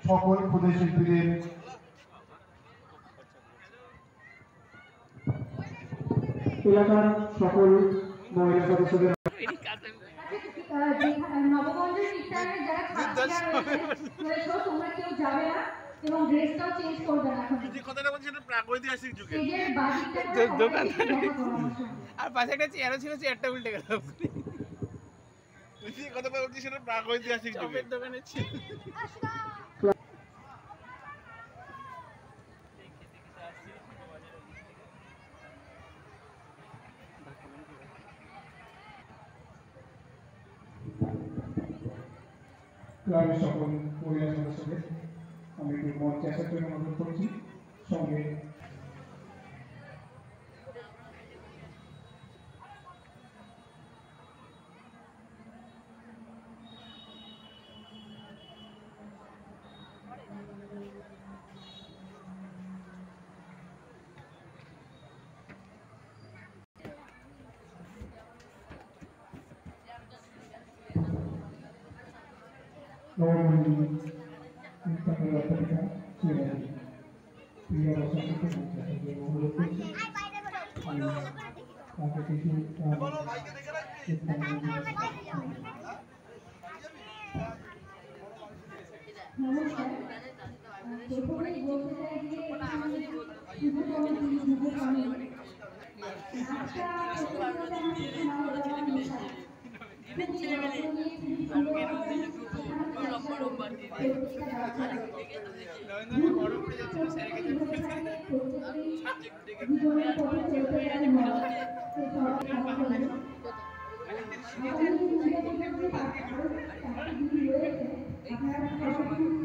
সকল ক্ষুদে শিল্পীদের এলাকার সকল মহিলা সদস্যদের এবং ড্রেসটাও চেঞ্জ করবে না। যে কথাটা বলছি এটা প্রাগৈতিহাসিক যুগে আর পাশে একটা চেয়ারও ছিল, চেয়ারটা উল্টে গেল। তুই যে কথাটা বলছিস সেটা প্রাগৈতিহাসিক যুগে দোকানে ছিল। ক্লাবের সকল মহিলা সদস্যদের আমি একটু মঞ্চে আসার জন্য অনুরোধ করছি। সঙ্গে আপনারা